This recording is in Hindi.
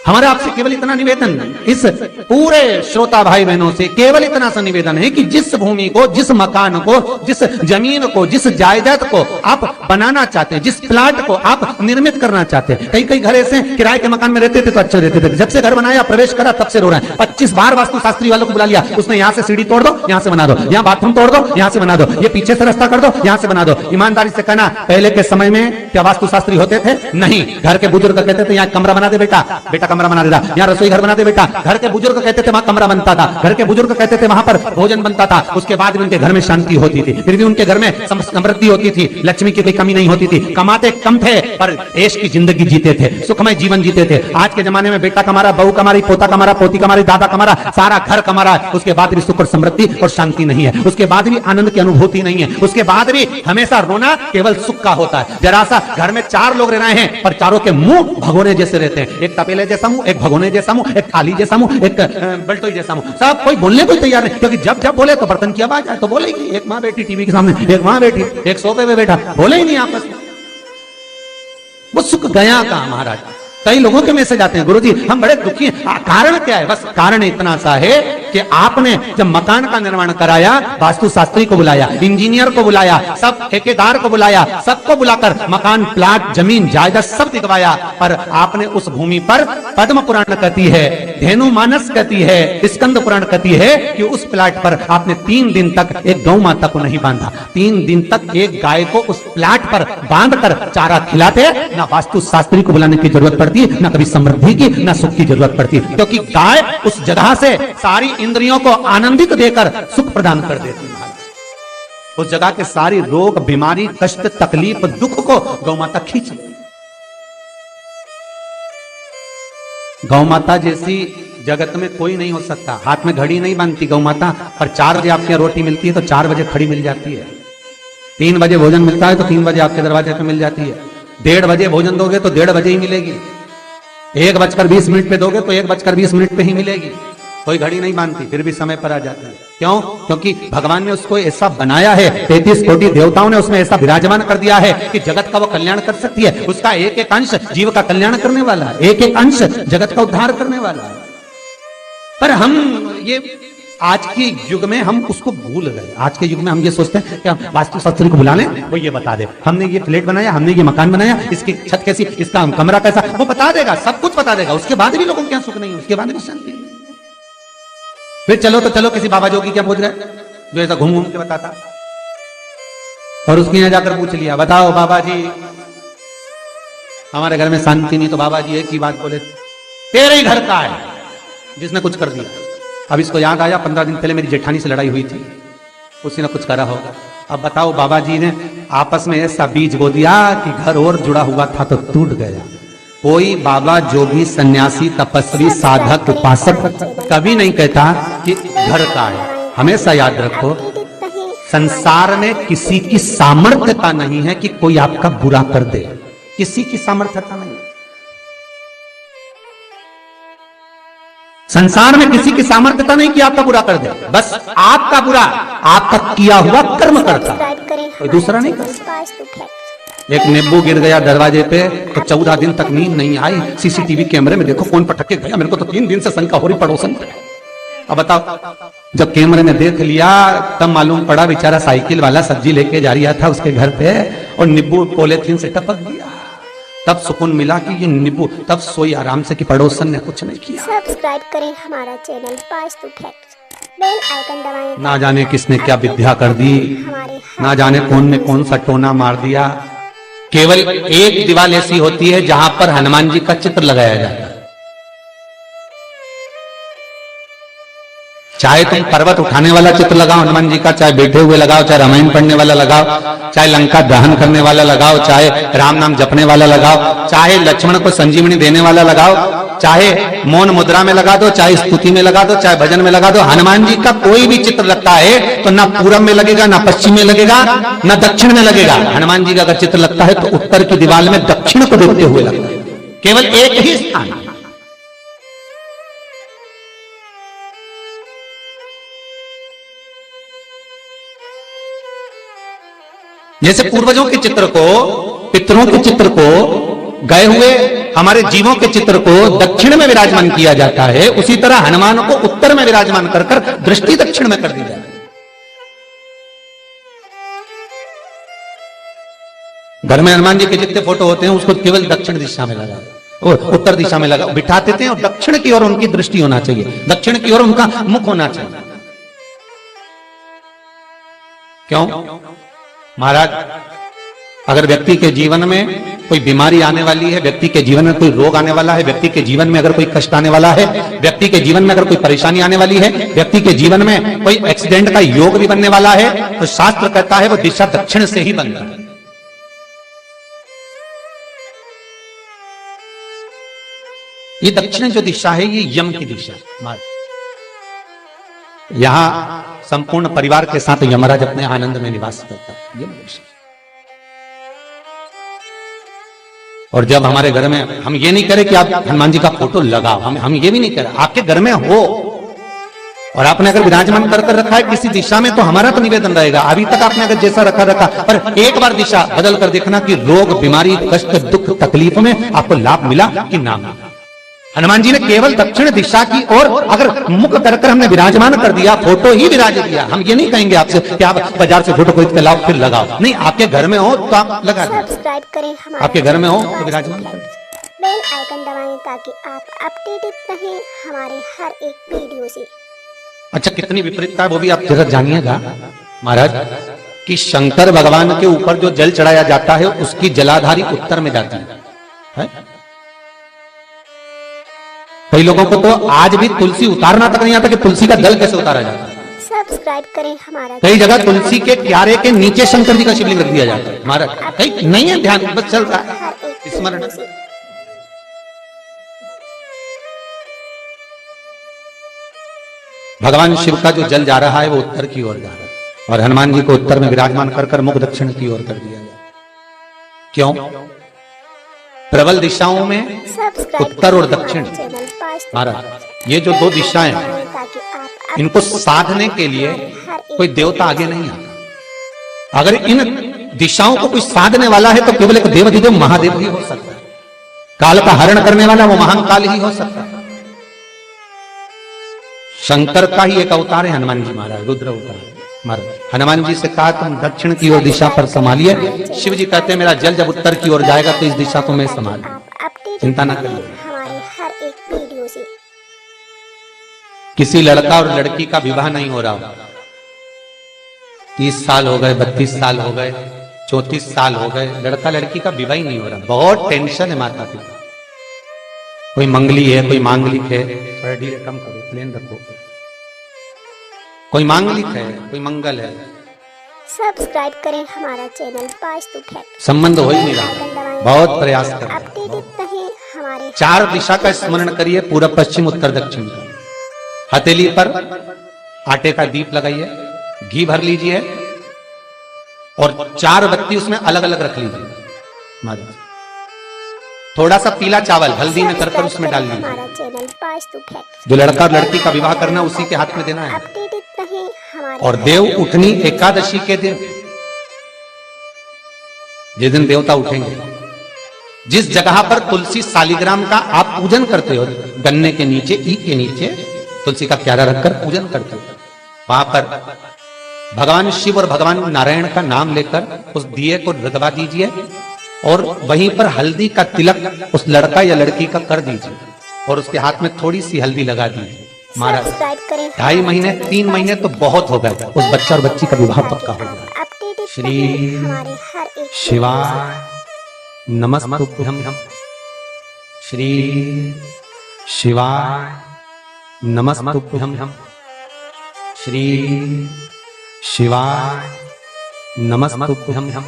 हमारा आपसे केवल इतना निवेदन, इस पूरे श्रोता भाई बहनों से केवल इतना सा निवेदन है कि जिस भूमि को, जिस मकान को, जिस जमीन को, जिस जायदाद को आप बनाना चाहते हैं, जिस प्लाट को आप निर्मित करना चाहते हैं, कई कई घर ऐसे किराए के मकान में रहते थे तो अच्छे रहते थे, जब से घर बनाया प्रवेश करा तब से रो रहे हैं। 25 बार वास्तुशास्त्री वालों को बुला लिया, उसने यहाँ से सीढ़ी तोड़ दो, यहाँ से बना दो, यहाँ बाथरूम तोड़ दो, यहाँ से बना दो, ये पीछे से रास्ता कर दो, यहाँ से बना दो। ईमानदारी से कहना, पहले के समय में क्या वास्तुशास्त्री होते थे? नहीं। घर के बुजुर्ग कहते थे यहाँ कमरा बना दे बेटा, बेटा कमरा बना देता, यहाँ रसोई घर बना दे बेटा। घर के बुजुर्ग कहते थे वहां कमरा बनता था, घर के बुजुर्ग कहते थे वहां पर भोजन बनता था, उसके बाद भी उनके घर में शांति होती थी, फिर भी उनके घर में समृद्धि होती थी, लक्ष्मी की कोई कमी नहीं होती थी, कमाते कम थे पर ऐश की जिंदगी जीते थे, सुखमय जीवन जीते थे। आज के जमाने में बेटा कमा रहा, बहू कमा रही, पोता कमा रहा, पोती कमा रही, दादा कमा रहा, सारा घर कमा रहा है, उसके बाद भी सुख और समृद्धि और शांति नहीं है, उसके बाद भी आनंद की अनुभूति नहीं है, उसके बाद भी हमेशा रोना केवल सुख का होता है। जरा सा घर में 4 लोग रह रहे हैं पर चारों के मुंह भगोने जैसे रहते हैं, एक तपेले जैसा मुंह, एक भगोने जैसा मुंह, एक थाली जैसा मुंह, एक बल्टोई जैसा मुंह, सब कोई बोलने को तैयार नहीं, क्योंकि जब जब बोले तो बर्तन की आवाज आए तो बोलेगी। एक माँ बैठी टीवी के सामने, एक माँ बैठी, एक सोफे पे बैठा, बोले ही नहीं आपस में। वो सुख गया कहां महाराज? कई लोगों के मैसेज आते हैं, गुरुजी हम बड़े दुखी हैं। कारण क्या है? बस कारण इतना सा है कि आपने जब मकान का निर्माण कराया, वास्तुशास्त्री को बुलाया, इंजीनियर को बुलाया, सब ठेकेदार को बुलाया, सबको बुलाकर मकान, प्लाट, जमीन, जायदाद सब दिखवाया, पर आपने उस भूमि पर पद्म पुराण कहती है, धेनु मानस कहती है, स्कंद पुराण कहती है कि उस प्लाट पर आपने 3 दिन तक एक गौ माता को नहीं बांधा, 3 दिन तक एक गाय को उस प्लाट पर बांधकर चारा खिलाते। ना वास्तुशास्त्री को बुलाने की जरूरत पड़ती, ना कभी समृद्धि की, ना सुख की जरूरत पड़ती, क्योंकि गाय उस जगह से सारी इंद्रियों को आनंदित देकर सुख प्रदान कर देती है। उस जगह के सारी रोग, बीमारी, कष्ट, तकलीफ, दुख को गौ माता खींच लेती। गौ माता जैसी जगत में कोई नहीं हो सकता। हाथ में घड़ी नहीं बांधती गौ माता, पर 4 बजे आपके रोटी मिलती है तो 4 बजे खड़ी मिल जाती है। 3 बजे भोजन मिलता है तो 3 बजे आपके दरवाजे पे मिल जाती है। 1:30 बजे भोजन दोगे तो 1:30 बजे ही मिलेगी। 1:20 पे दोगे तो 1:20 पे ही मिलेगी। कोई घड़ी नहीं बांधती, फिर भी समय पर आ जाती है। क्यों? क्योंकि भगवान ने उसको ऐसा बनाया है, 33 कोटि देवताओं ने उसमें ऐसा विराजमान कर दिया है कि जगत का वो कल्याण कर सकती है। उसका एक एक अंश जीव का कल्याण करने वाला है, एक एक अंश जगत का उद्धार करने वाला है। पर हम ये आज के युग में हम उसको भूल गए। आज के युग में हम ये सोचते हैं कि हम वास्तुशास्त्री को बुला लें, वो ये बता दे, हमने ये फ्लैट बनाया, हमने ये मकान बनाया, इसकी छत कैसी, इसका कमरा कैसा, वो बता देगा, सब कुछ बता देगा। उसके बाद भी लोगों के यहाँ सुख नहीं, उसके बाद भी शांति नहीं। फिर चलो तो चलो किसी बाबा जोगी क्या पूछ रहे, जो ऐसा घूम घूम के बताता, और उसके यहाँ जाकर पूछ लिया, बताओ बाबा जी हमारे घर में शांति नहीं, तो बाबा जी एक ही बात बोले, तेरे ही घर का है जिसने कुछ कर दिया। अब इसको याद आया 15 दिन पहले मेरी जेठानी से लड़ाई हुई थी, उसी ने कुछ करा होगा। अब बताओ बाबा जी ने आपस में ऐसा बीज बो दिया कि घर और जुड़ा हुआ था तो टूट गया। कोई बाबा जोगी सन्यासी तपस्वी साधक उपासक कभी नहीं कहता कि घर का है। हमेशा याद रखो, संसार में किसी की सामर्थ्यता नहीं है कि कोई आपका बुरा कर दे, किसी की सामर्थ्यता नहीं। संसार में किसी की सामर्थ्यता नहीं कि आपका बुरा कर दे, बस आपका बुरा आपका किया हुआ कर्म करता, कोई दूसरा नहीं करता। एक नींबू गिर गया दरवाजे पे तो 14 दिन तक नींद नहीं आई, सीसीटीवी कैमरे में देखो कौन पटक के गया, मेरे को तो 3 दिन से शंका हो रही पड़ोसन पे। अब बताओ, जब कैमरे में देख लिया तब मालूम पड़ा बेचारा साइकिल वाला सब्जी लेके जा रहा था उसके घर पे और नींबू पॉलीथीन से टपक गया। तब सुकून मिला कि ये नींबू, तब सोई आराम से कि पड़ोसन ने कुछ नहीं किया। सब्सक्राइब करें हमारा channel Vastu facts, bell icon दबाएं। ना जाने किसने क्या विद्या कर दी, ना जाने कौन ने कौन सा टोना मार दिया। केवल एक दीवार ऐसी होती है जहां पर हनुमान जी का चित्र लगाया जाता है। चाहे तुम पर्वत उठाने वाला चित्र लगाओ हनुमान जी का, चाहे बैठे हुए लगाओ, चाहे रामायण पढ़ने वाला लगाओ, चाहे लंका दहन करने वाला लगाओ, चाहे राम नाम जपने वाला लगाओ, चाहे लक्ष्मण को संजीवनी देने वाला लगाओ, चाहे मौन मुद्रा में लगा दो, चाहे स्तुति में लगा दो, चाहे भजन में लगा दो। हनुमान जी का कोई भी चित्र लगता है तो ना पूरब में लगेगा, ना पश्चिम में लगेगा, ना दक्षिण में लगेगा। हनुमान जी का अगर चित्र लगता है तो उत्तर की दीवार में दक्षिण को देखते हुए लगता है, केवल एक ही स्थान। जैसे पूर्वजों के चित्र को, पितरों के चित्र को गए हुए हमारे जीवों के चित्र को दक्षिण में विराजमान किया जाता है, उसी तरह हनुमान को उत्तर में विराजमान कर कर दृष्टि दक्षिण में कर दी जाती है। घर में हनुमान जी के जितने फोटो होते हैं उसको केवल दक्षिण दिशा में लगा और उत्तर दिशा में लगा बिठा देते हैं, और दक्षिण की ओर उनकी दृष्टि होना चाहिए, दक्षिण की ओर उनका मुख होना चाहिए। क्यों महाराज? अगर व्यक्ति के जीवन में कोई बीमारी आने वाली है, व्यक्ति के जीवन में कोई रोग आने वाला है, व्यक्ति के जीवन में अगर कोई कष्ट आने वाला है, व्यक्ति के जीवन में अगर कोई परेशानी आने वाली है, व्यक्ति के जीवन में कोई एक्सीडेंट का योग भी बनने वाला है, तो शास्त्र कहता है वो दिशा दक्षिण से ही बनता है। ये दक्षिण जो दिशा है ये यम की दिशा है। यहां संपूर्ण परिवार के साथ यमराज अपने आनंद में निवास करता है, यम दिशा। और जब हमारे घर में, हम ये नहीं करें कि आप हनुमान जी का फोटो लगाओ, हम ये भी नहीं करें, आपके घर में हो और आपने अगर विराजमान कर रखा है किसी दिशा में, तो हमारा तो निवेदन रहेगा, अभी तक आपने अगर जैसा रखा, पर एक बार दिशा बदल कर देखना कि रोग, बीमारी, कष्ट, दुख, तकलीफ में आपको लाभ मिला कि ना मिला। हनुमान जी ने केवल दक्षिण दिशा की ओर अगर मुख कर हमने विराजमान कर दिया, फोटो ही विराज दिया। हम ये नहीं कहेंगे आपसे कि आप बाजार से फोटो खरीद के लाओ फिर लगाओ, नहीं, आपके घर में हो तो आप लगा दीजिए, सब्सक्राइब करें हमारे आपके घर में हो तो विराजमान करें, बेल आइकन दबाएं ताकि आप अपडेटेड रहें हमारे हर एक वीडियो से। अच्छा, कितनी विपरीतता है वो भी आप जरा जानिएगा महाराज, कि शंकर भगवान के ऊपर जो जल चढ़ाया जाता है उसकी जलाधारी उत्तर में जाती है? कई लोगों को तो आज भी तुलसी उतारना तक नहीं आता कि तुलसी का दल कैसे उतारा जाता है। सब्सक्राइब करें हमारा, कई जगह तुलसी के क्यारे के नीचे शंकर जी का शिवलिंग रख दिया जाता है महाराज, कहीं नहीं है ध्यान, बस चल रहा है हर एक स्मरण। वीडियो से। भगवान शिव का जो जल जा रहा है वो उत्तर की ओर जा रहा है, और हनुमान जी को उत्तर में विराजमान कर मुख दक्षिण की ओर कर दिया गया। क्यों? प्रबल दिशाओं में उत्तर और दक्षिण महाराज, ये जो दो दिशाएं हैं, इनको साधने के लिए कोई देवता आगे नहीं आता। अगर इन दिशाओं को कोई साधने वाला है तो केवल एक देवाधिदेव महादेव ही हो सकता है, काल का हरण करने वाला वो महान काल ही हो सकता है। शंकर का ही एक अवतार है हनुमान जी महाराज, रुद्र अवतार महाराज। हनुमान जी से कहा तुम दक्षिण की ओर दिशा पर संभालिए, शिव जी कहते हैं मेरा जल जब उत्तर की ओर जाएगा तो इस दिशा को मैं संभाल, चिंता ना करिए। हमारे हर एक वीडियो से। किसी लड़का और लड़की का विवाह नहीं हो रहा, 30 साल हो गए, 32 साल हो गए, 34 साल हो गए, लड़का लड़की का विवाह ही नहीं हो रहा, बहुत टेंशन है माता पिता। कोई मंगली है, कोई मांगलिक है, थोड़ा ढीले कम करो, प्लेन रखो, कोई मांगलिक है, कोई मंगल है, सब्सक्राइब करें हमारा चैनल वास्तु फैक्ट, संबंध हो ही नहीं रहा, बहुत प्रयास कर रहे हैं। अपडेटेड रहें हमारे 4 दिशा का स्मरण करिए, पूर्व पश्चिम उत्तर दक्षिण का। हथेली पर आटे का दीप लगाइए, घी भर लीजिए और 4 बत्ती उसमें अलग अलग रख लीजिए महाराज। थोड़ा सा पीला चावल हल्दी में कर उसमें डाल लीजिए। हमारा चैनल वास्तु फैक्ट, जो लड़का और लड़की का विवाह करना उसी के हाथ में देना है। अपडेटेड रहें हमारे और देव उठनी एकादशी के दिन, जिस दिन देवता उठेंगे, जिस जगह पर तुलसी सालिग्राम का आप पूजन करते हो, गन्ने के नीचे, ईख के नीचे तुलसी का क्यारा रखकर पूजन करते हो, वहां पर भगवान शिव और भगवान नारायण का नाम लेकर उस दिए को रगवा दीजिए और वहीं पर हल्दी का तिलक उस लड़का या लड़की का कर दीजिए और उसके हाथ में थोड़ी सी हल्दी लगा दीजिए महाराज। सब्सक्राइब करें 2.5 महीने 3 महीने तो बहुत हो गए, उस बच्चा और बच्ची का विवाह पक्का हो गया। अपडेटेड श्री रहें हमारे हर एक शिवाय नमस्तुभ्यं, श्री शिवाय नमस्तुभ्यं, श्री शिवाय नमस्तुभ्यं।